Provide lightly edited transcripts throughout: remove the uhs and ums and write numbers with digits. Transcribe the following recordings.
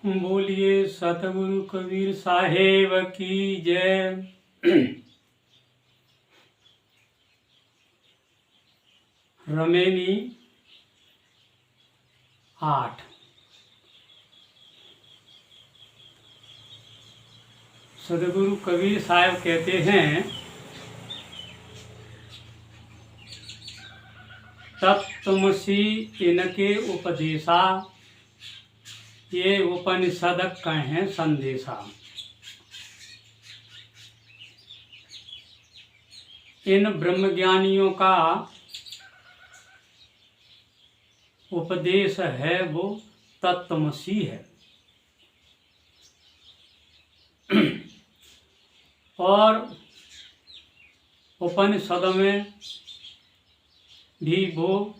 बोलिए सतगुरु कबीर साहेब की जय। रमेनी 8। सतगुरु कबीर साहब कहते हैं, तत्त्वमसि इनके उपदेशा, ये उपनिषद कहें संदेशा। इन ब्रह्मज्ञानियों का उपदेश है वो तत्त्वमसि है, और उपनिषद में भी वो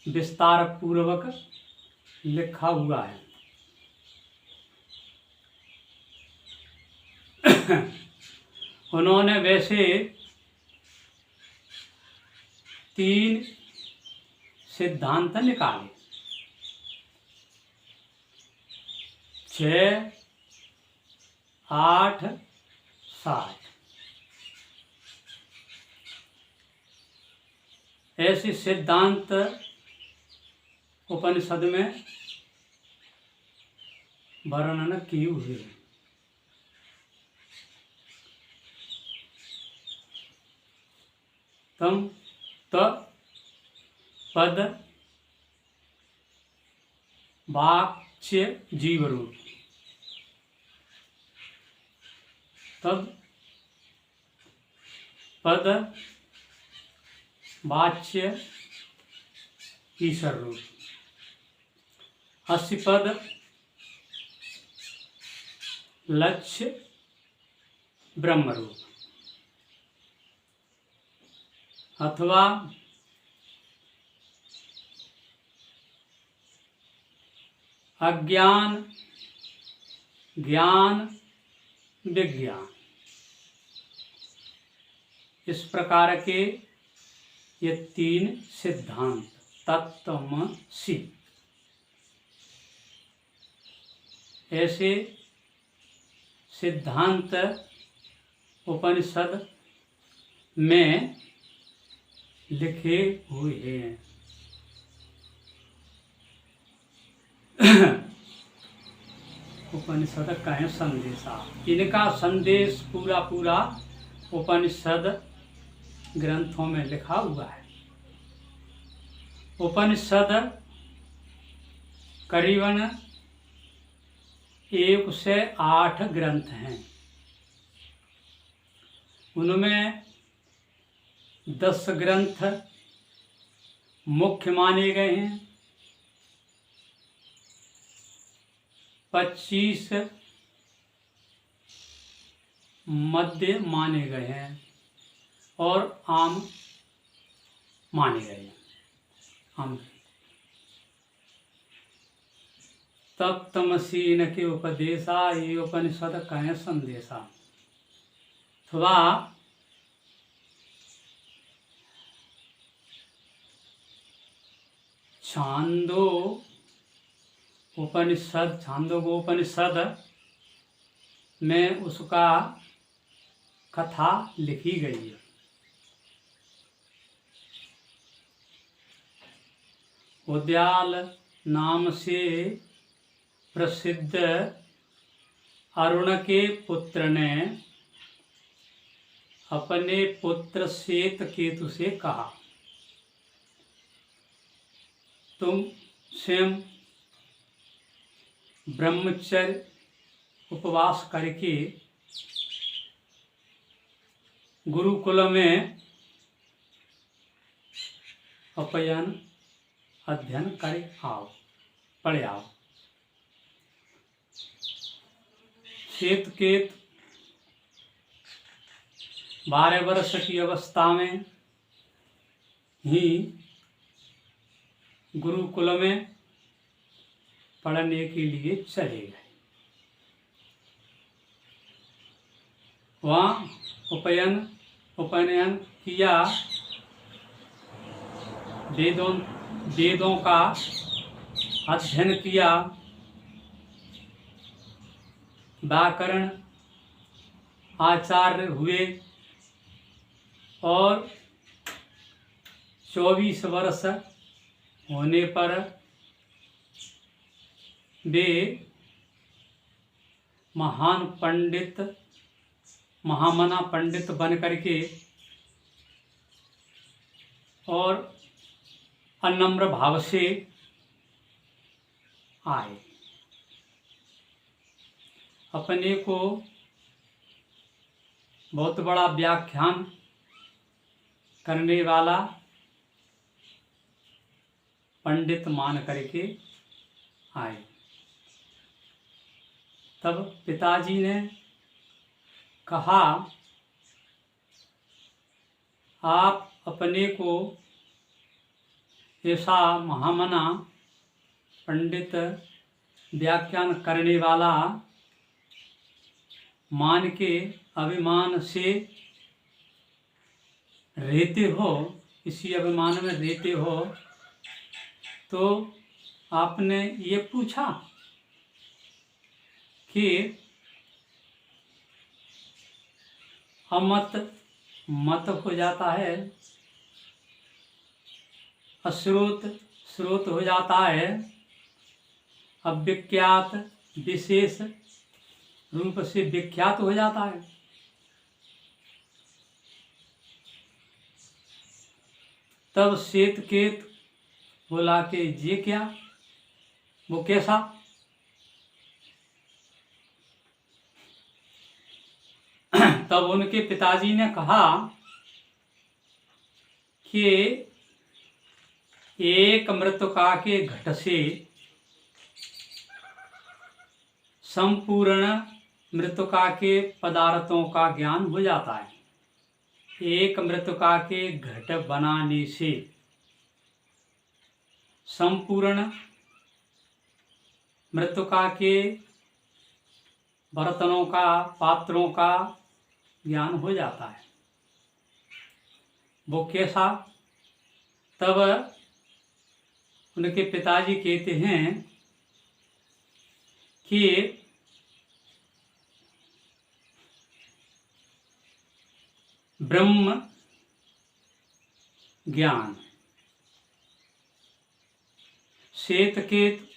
विस्तार पूर्वक लिखा हुआ है। उन्होंने वैसे 3 सिद्धांत निकाले, 6, 8, 7। ऐसे सिद्धांत उपनिषद में वर्णन किए हुए हैं। तम त पद वाच्य जीव रूप, तब पद वाच्य ईश्वर रूप, 80 पद लक्ष्य ब्रह्म रूप, अथवा अज्ञान ज्ञान विज्ञान। इस प्रकार के ये 3 सिद्धांत तत्त्वमसि, ऐसे सिद्धांत उपनिषद में लिखे हुए हैं। उपनिषद कहें संदेशा, इनका संदेश पूरा उपनिषद ग्रंथों में लिखा हुआ है। उपनिषद करीबन 1 से 8 ग्रंथ हैं। उनमें 10 ग्रंथ मुख्य माने गए हैं, 25 मध्य माने गए हैं और आम माने गए हैं। आम तत्त्वमसि इनके उपदेशा, ये उपनिषद कहें संदेशा। अथवा छांदोग्योपनिषद में उसका कथा लिखी गई है। उद्याल नाम से प्रसिद्ध अरुण के पुत्र ने अपने पुत्र श्वेतकेतु से कहा, तुम स्वयं ब्रह्मचर्य उपवास करके गुरुकुल में अपयन अध्ययन कर आओ, पढ़े आओ। श्वेतकेतु 12 वर्ष की अवस्था में ही गुरुकुल में पढ़ने के लिए चले गए। वहाँ उपनयन किया, वेदों का अध्ययन किया, व्याकरण आचार्य हुए और 24 वर्ष होने पर वे महान पंडित महामना पंडित बन करके और अनम्र भाव से आए। अपने को बहुत बड़ा व्याख्यान करने वाला पंडित मान करके आए। तब पिताजी ने कहा, आप अपने को ऐसा महामना पंडित व्याख्यान करने वाला मान के अभिमान से रहते हो, इसी अभिमान में रहते हो, तो आपने ये पूछा कि अमत मत हो जाता है, अश्रोत श्रोत हो जाता है, अविख्यात विशेष रूप से विख्यात हो जाता है। तब श्वेतकेत बोला कि ये क्या, वो कैसा? तब उनके पिताजी ने कहा कि एक मृत्तिका के घट से संपूर्ण मृत्तिका के पदार्थों का ज्ञान हो जाता है। एक मृत्तिका के घट बनाने से संपूर्ण मृत्तिका के बर्तनों का पात्रों का ज्ञान हो जाता है। वो कैसा? तब उनके पिताजी कहते हैं कि ब्रह्म ज्ञान। श्वेतकेत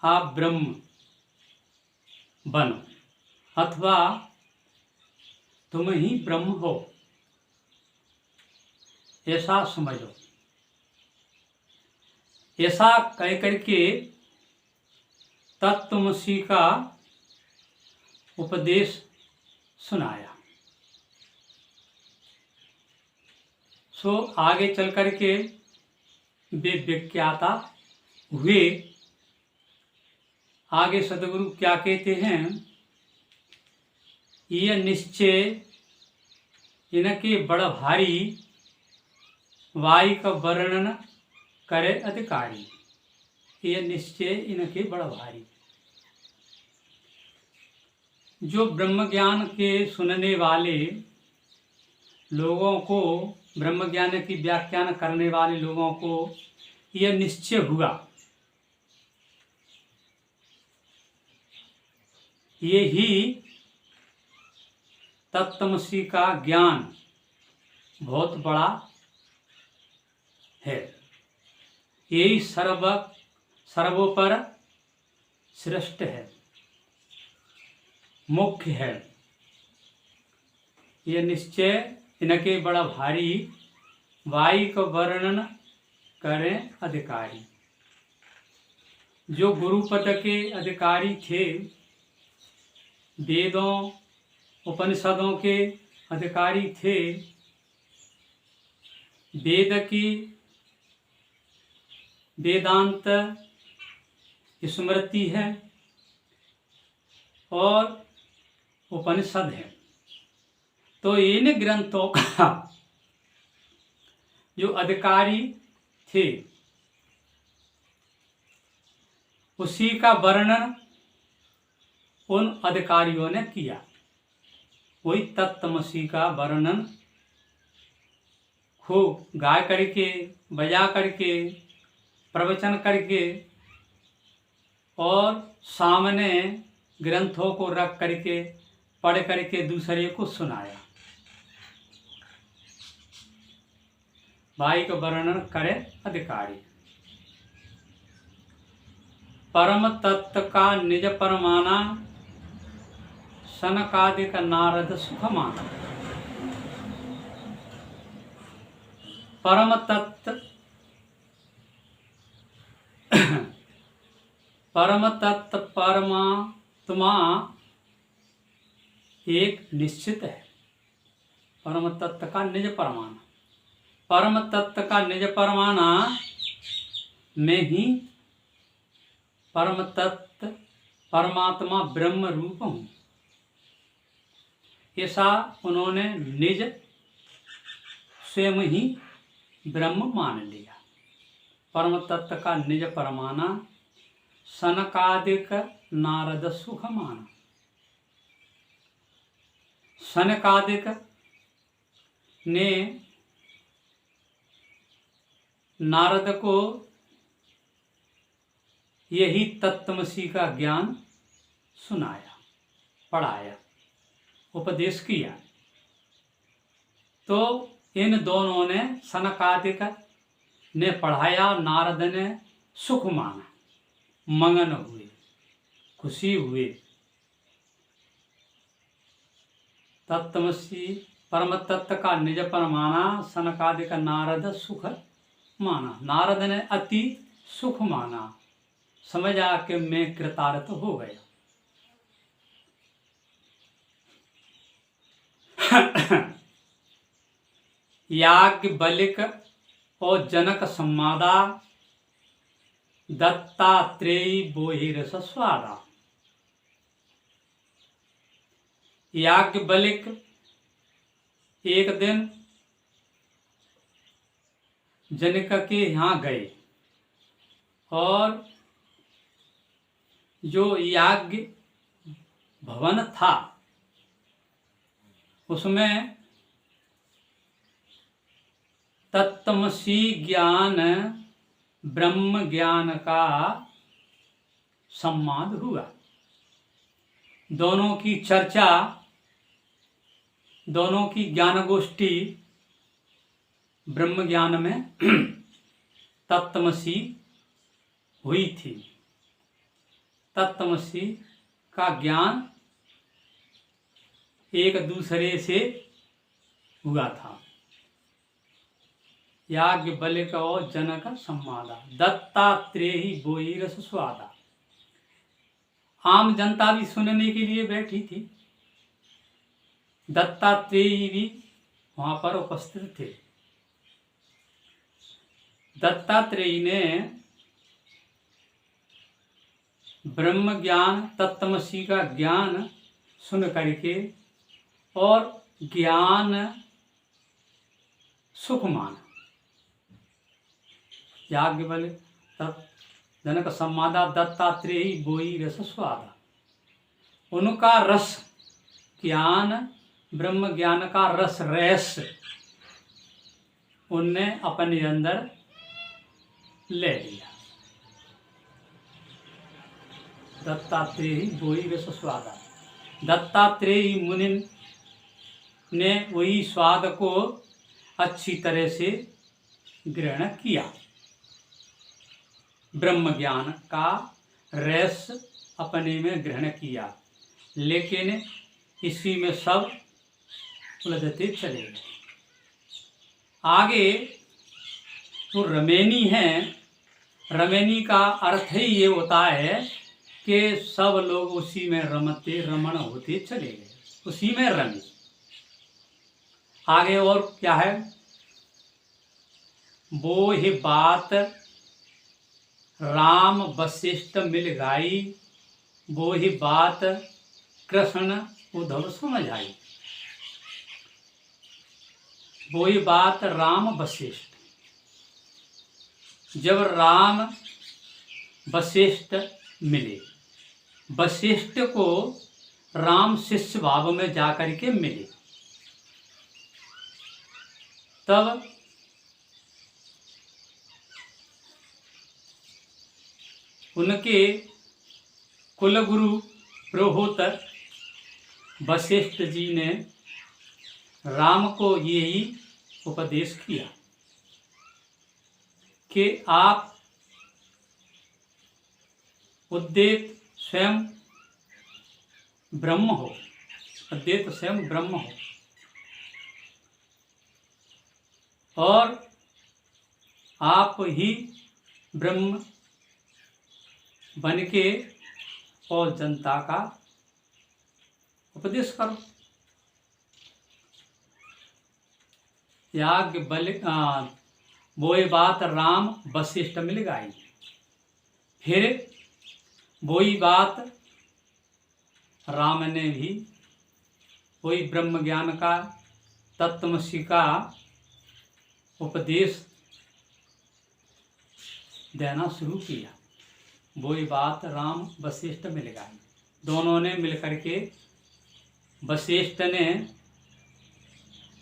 आप ब्रह्म बनो अथवा तुम ही ब्रह्म हो, ऐसा समझो। ऐसा कह करके तत्त्वमसि का उपदेश सुनाया। सो आगे चल करके वे विख्याता हुए। आगे सदगुरु क्या कहते हैं, यह निश्चय इनके बड़ भारी, वाई का वर्णन करे अधिकारी। यह निश्चय इनके बड़ भारी। जो ब्रह्म ज्ञान के सुनने वाले लोगों को, ब्रह्म ज्ञान की व्याख्यान करने वाले लोगों को यह निश्चय हुआ, ये ही तत्त्वमसि का ज्ञान बहुत बड़ा है, यही सर्वोपर श्रेष्ठ है, मुख्य है। यह निश्चय इनके बड़ा भारी, वाई का वर्णन करें अधिकारी। जो गुरुपद के अधिकारी थे, वेदों उपनिषदों के अधिकारी थे, वेद की वेदांत स्मृति है और उपनिषद है, तो इन ग्रंथों का जो अधिकारी थे उसी का वर्णन उन अधिकारियों ने किया। वही तत्त्वमसि का वर्णन खूब गा करके, बजा करके, प्रवचन करके और सामने ग्रंथों को रख करके पढ़ करके दूसरे को सुनाया। भाई का वर्णन करे अधिकारी। परम तत्व का निज परमाना, सनकादिक नारद सुख माना। परम तत्व परम तत्व परमात्मा एक निश्चित है। परम तत्व का निज परमाना, परम तत्व का निज परमाना में ही परम तत्व परमात्मा ब्रह्म रूप हूँ, ऐसा उन्होंने निज स्वयं ही ब्रह्म मान लिया। परम तत्व का निज परमाना, सनकादिक नारद सुख माना। सनकादिक ने नारद को यही तत्त्वमसी का ज्ञान सुनाया, पढ़ाया, उपदेश किया। तो इन दोनों ने, सनकादिक ने पढ़ाया, नारद ने सुख माना, मगन हुए, खुशी हुए। तत्त्वमसी परम तत्व का निज परमाना, सनकादिक नारद सुख माना। नारद ने अति सुख माना, समझा कि मैं कृतार्थ हो गया। याज्ञवल्क्य और जनक संवादा, दत्तात्रेयी बोहि रस स्वादा। याज्ञवल्क्य एक दिन जनक के यहाँ गए और जो याज्ञ भवन था उसमें तत्त्वमसी ज्ञान, ब्रह्म ज्ञान का संवाद हुआ। दोनों की चर्चा, दोनों की ज्ञान गोष्ठी ब्रह्म ज्ञान में तत्त्वमसी हुई थी। तत्त्वमसी का ज्ञान एक दूसरे से हुआ था। याज्ञवल्क्य और जनक संवादा, दत्तात्रेयी बोहि रस स्वादा। आम जनता भी सुनने के लिए बैठी थी, दत्तात्रेयी भी वहां पर उपस्थित थे। दत्तात्रेयी ने ब्रह्म ज्ञान, तत्त्वमसी का ज्ञान सुन करके और ज्ञान सुख माना। याज्ञवल्क्य जनक संवादा, दत्तात्रेयी बोहि रस स्वादा। उनका रस ज्ञान, ब्रह्म ज्ञान का रस रहस्य उनने अपने अंदर ले लिया। दत्तात्रेयी बोहि रस स्वादा। दत्तात्रेयी मुनि ने वही स्वाद को अच्छी तरह से ग्रहण किया। ब्रह्म ज्ञान का रस अपने में ग्रहण किया, लेकिन इसी में सब उलझते चले गए। आगे तो रमेनी है। रमेनी का अर्थ ही ये होता है कि सब लोग उसी में रमते रमण होते चले गए, उसी में रमे। आगे और क्या है? वो ही बात राम वशिष्ठ मिल गाई, वो ही बात कृष्ण उद्धव समझ आई। वो ही बात राम वशिष्ठ। जब राम वशिष्ठ मिले, वशिष्ठ को राम शिष्य भाव में जाकर के मिले, तब उनके कुलगुरु पुरोहित वशिष्ठ जी ने राम को यही उपदेश किया कि आप उद्यत स्वयं ब्रह्म हो, अद्वैत स्वयं ब्रह्म हो, और आप ही ब्रह्म बन के और जनता का उपदेश करो। याज्ञ बलि वो बात राम वशिष्ठ मिल गई। फिर वही बात राम ने भी वही ब्रह्म ज्ञान का तत्वमसि का उपदेश देना शुरू किया। वही बात राम वशिष्ठ मिल गई। दोनों ने मिलकर के वशिष्ठ ने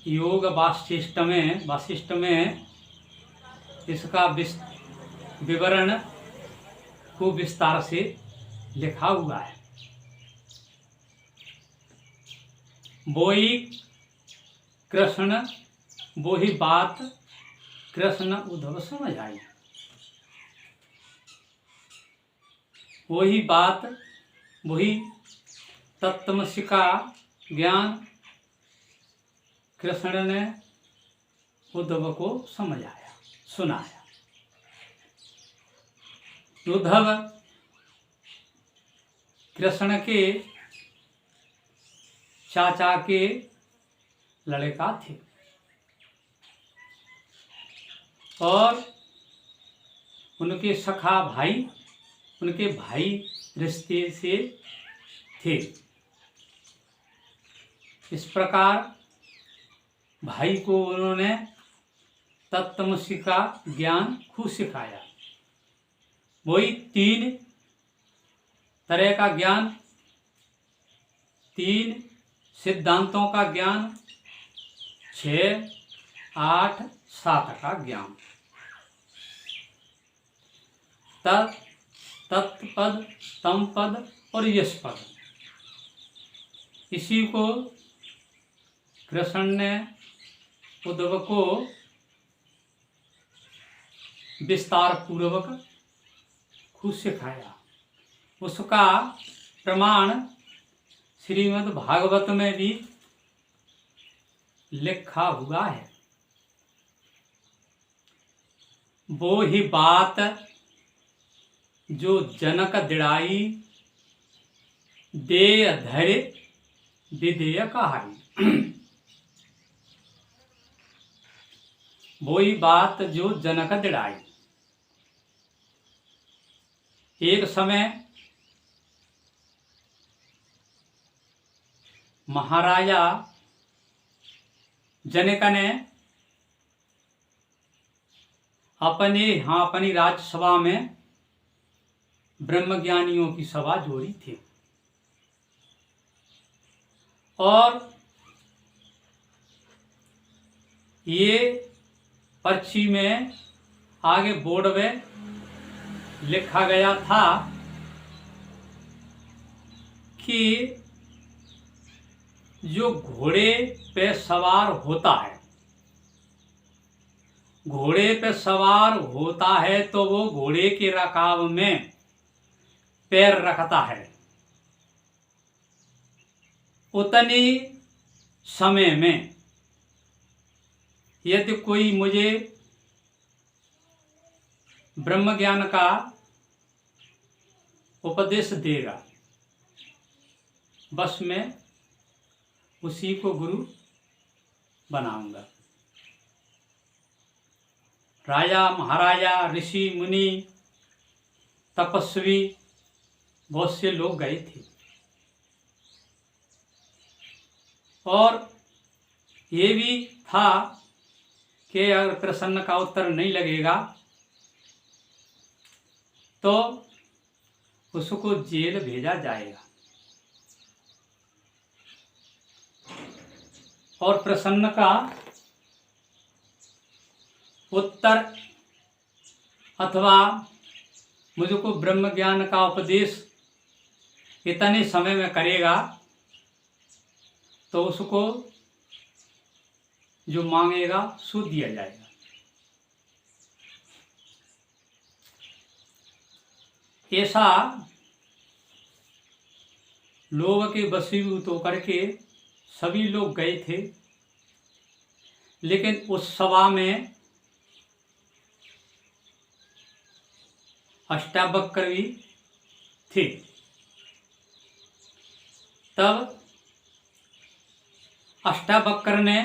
योग वासिष्ठ में इसका विवरण को विस्तार से लिखा हुआ है। वही कृष्ण वही बात कृष्ण उद्धव समझ आई। वही बात वही तत्वमसि का ज्ञान कृष्ण ने उद्धव को समझाया, सुनाया। उद्धव कृष्ण के चाचा के लड़का थे और उनके सखा भाई उनके भाई रिश्ते से थे। इस प्रकार भाई को उन्होंने तत्वमसि का ज्ञान खूब सिखाया। वही 3 तरह का ज्ञान, 3 सिद्धांतों का ज्ञान, 6, 8, 7 का ज्ञान। तत्पद, तमपद और यशपद। इसी को कृष्ण ने उद्धव को विस्तार पूर्वक खुद सिखाया। उसका प्रमाण श्रीमद् भागवत में भी लिखा हुआ है। वो ही बात जो जनक दिड़ाई, देय धैर्य विधेय कहाई। वही बात जो जनक दिड़ाई। एक समय महाराजा जनक ने अपनी राजसभा में ब्रह्मज्ञानियों की सभा जोड़ी थी और ये पर्ची में आगे बोर्ड में लिखा गया था कि जो घोड़े पे सवार होता है, घोड़े पे सवार होता है तो वो घोड़े के रकाब में पैर रखता है। उतनी समय में यदि कोई मुझे ब्रह्म ज्ञान का उपदेश देगा, बस मैं उसी को गुरु बनाऊंगा। राजा महाराजा ऋषि मुनि तपस्वी बहुत से लोग गए थे और ये भी था कि अगर प्रसन्न का उत्तर नहीं लगेगा तो उसको जेल भेजा जाएगा। और प्रसन्न का उत्तर अथवा मुझको ब्रह्म ज्ञान का उपदेश इतने समय में करेगा तो उसको जो मांगेगा सो दिया जाएगा। ऐसा लोग के वशीभूत होकर के सभी लोग गए थे, लेकिन उस सभा में अष्टावक्र भी थे। तब अष्टावक्र ने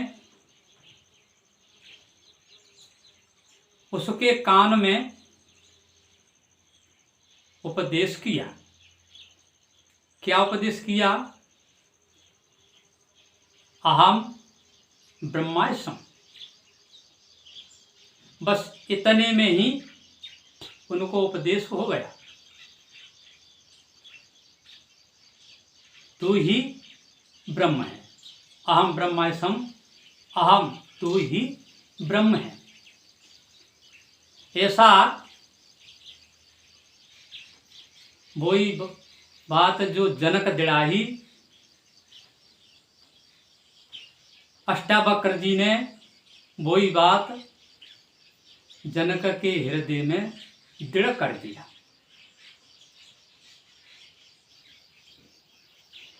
उसके कान में उपदेश किया। क्या उपदेश किया? अहम ब्रह्मास्मि। बस इतने में ही उनको उपदेश हो गया, तू ही ब्रह्म है। अहम ब्रह्मास्मि, अहम तू ही ब्रह्म है। ऐसा वही बात जो जनक दिड़ाही अष्टावक्र जी ने वही बात जनक के हृदय में दृढ़ कर दिया।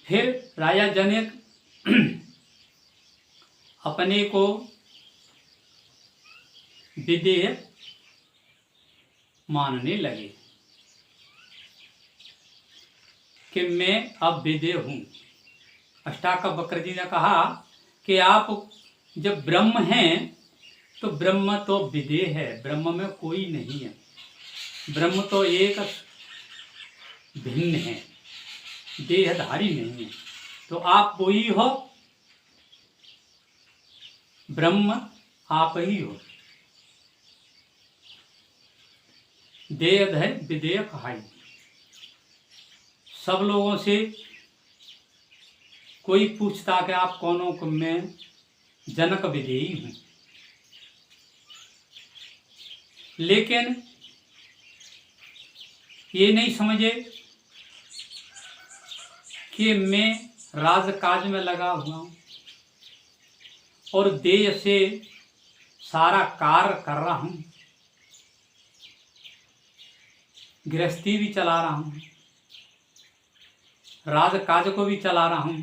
फिर राजा जनक अपने को विदेह मानने लगे कि मैं अब विदेह हूँ। अष्टावक्र जी ने कहा कि आप जब ब्रह्म हैं तो ब्रह्म तो विदेह है, ब्रह्म में कोई नहीं है, ब्रह्म तो एक भिन्न है, देहधारी नहीं है। तो आप वही हो, ब्रह्म आप ही हो। देहधारी विदेह कहाई। सब लोगों से कोई पूछता कि आप कौन हो? मैं जनक विदेही हूं। लेकिन ये नहीं समझे कि मैं राजकाज में लगा हुआ हूं और देह से सारा कार्य कर रहा हूं, गृहस्थी भी चला रहा हूं, राजकाज को भी चला रहा हूं।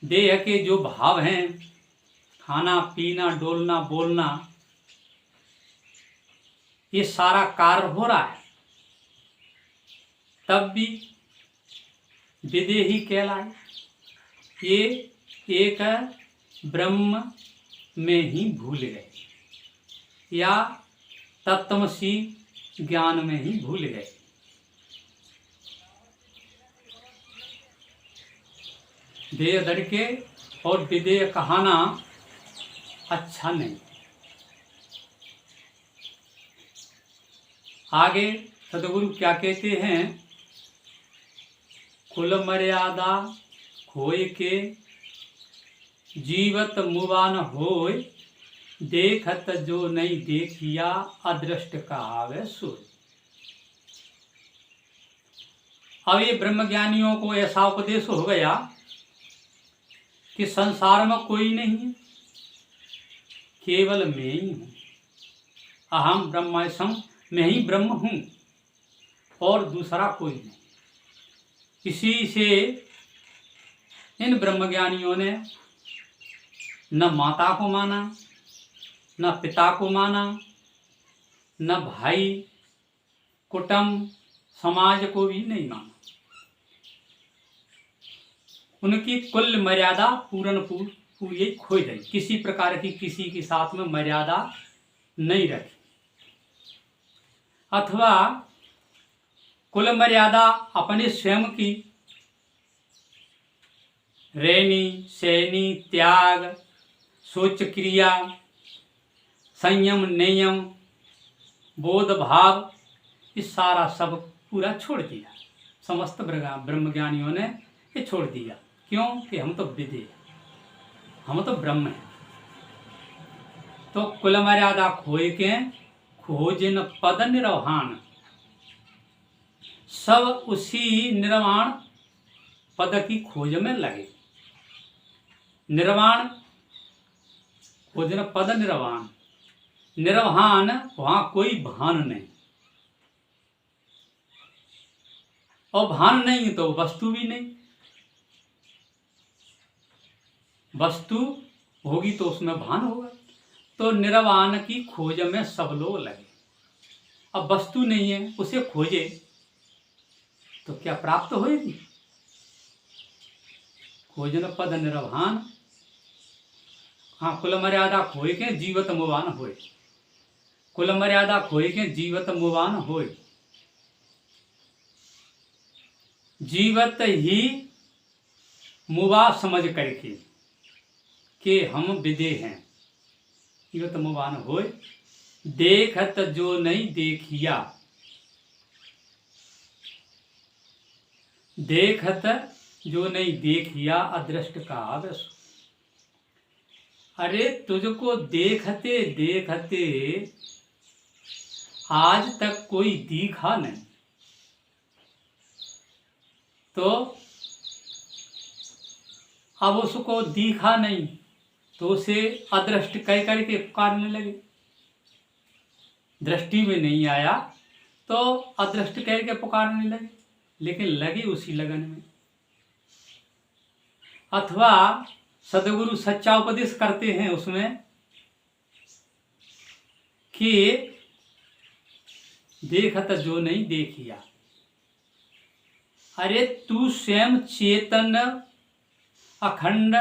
देह के जो भाव हैं, खाना पीना डोलना बोलना, ये सारा कार्य हो रहा है, तब भी विदेही कहलाए। ये एक ब्रह्म में ही भूल गए या तत्वमसी ज्ञान में ही भूल गए। देह धर के और विदेह कहाना अच्छा नहीं। आगे सदगुरु क्या कहते हैं? कुल मर्यादा खोए के जीवत मुबान होय, देखत जो नहीं देखिया अदृष्ट कहावे सोय। अब ये ब्रह्मज्ञानियों को ऐसा उपदेश हो गया कि संसार में कोई नहीं है, केवल मैं ही हूं। अहम ब्रह्मास्मि, मैं ही ब्रह्म हूं और दूसरा कोई नहीं। इसी से इन ब्रह्मज्ञानियों ने न माता को माना, न पिता को माना, न भाई कुटुंब समाज को भी नहीं माना। उनकी कुल मर्यादा पूरी खो गई। किसी प्रकार की किसी के साथ में मर्यादा नहीं रखी, अथवा कुल मर्यादा अपने स्वयं की रहनी सहनी, त्याग, सोच क्रिया, संयम नियम, बोध भाव, इस सारा सब पूरा छोड़ दिया। समस्त ब्रह्मज्ञानियों ने ये छोड़ दिया। क्यों? कि हम तो विदेह, हम तो ब्रह्म हैं। तो कुल मर्यादा खोए के खोजिन पद निर्वाण, सब उसी निर्वाण पद की खोज में लगे। निर्वाण खोजना, पद निर्वाण, निर्वाण वहां कोई भान नहीं, और भान नहीं तो वस्तु भी नहीं। वस्तु होगी तो उसमें भान होगा। तो निर्वाण की खोज में सब लोग लगे। अब वस्तु नहीं है, उसे खोजे तो क्या प्राप्त होएगी? खोजन पद निर्वाण, हाँ, कुल मर्यादा खोए के जीवत मुवान होए। कुल मर्यादा खोए के जीवत मुवान होए। जीवत ही मुवा समझ करके कि हम विदे हैं, जीवत मुवान होए। देखत जो नहीं देखिया, देखत जो नहीं देखिया अदृष्ट कहा वैसो। अरे तुझको देखते देखते आज तक कोई दिखा नहीं, तो अब उसको दिखा नहीं तो उसे अदृष्ट कह करके पुकारने लगे। दृष्टि में नहीं आया तो अदृष्ट कह के पुकारने लगे, लेकिन लगे उसी लगन में। अथवा सदगुरु सच्चा उपदेश करते हैं उसमें कि देखत जो नहीं देखिया। अरे तू स्वयं चेतन अखंड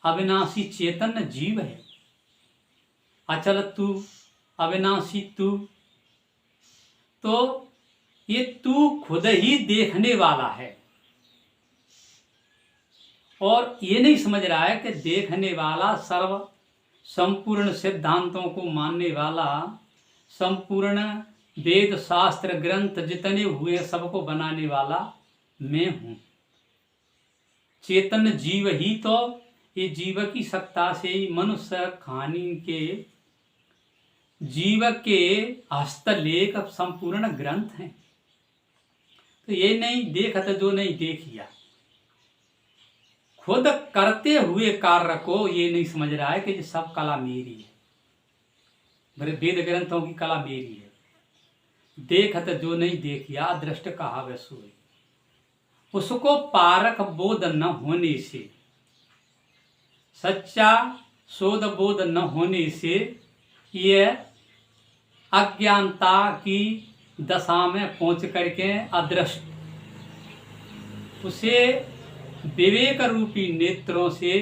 अविनाशी चेतन जीव है। अचल तू, अविनाशी तू, तो ये तू खुद ही देखने वाला है और ये नहीं समझ रहा है कि देखने वाला, सर्व संपूर्ण सिद्धांतों को मानने वाला, संपूर्ण वेद शास्त्र ग्रंथ जितने हुए सबको बनाने वाला मैं हूं। चेतन जीव ही तो ये जीव की सत्ता से ही मनुष्य खानी के जीव के हस्तलेख संपूर्ण ग्रंथ हैं। तो ये नहीं देखत जो नहीं देखिया, खुद करते हुए कार्य को ये नहीं समझ रहा है कि ये सब कला मेरी है, मेरे वेद ग्रंथों की कला मेरी है। देखत जो नहीं देखिया दृष्ट कहा वह सोई। उसको पारक बोध न होने से, सच्चा शोध बोध न होने से ये अज्ञानता की दशा में पहुंच करके अदृष्ट, उसे विवेक रूपी नेत्रों से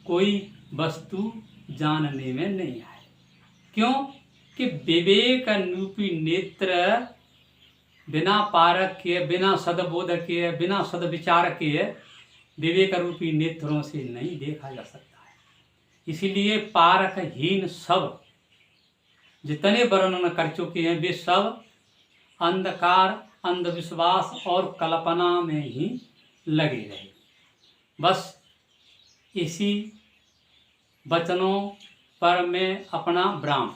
कोई वस्तु जानने में नहीं आए। क्यों कि विवेक रूपी नेत्र बिना पारक के, बिना सदबोध के, बिना सदविचार के विवेक रूपी नेत्रों से नहीं देखा जा सकता है। इसीलिए पारकहीन सब जितने वर्णन कर चुके हैं वे सब अंधकार, अंधविश्वास और कल्पना में ही लगे रहे। बस इसी वचनों पर मैं अपना विराम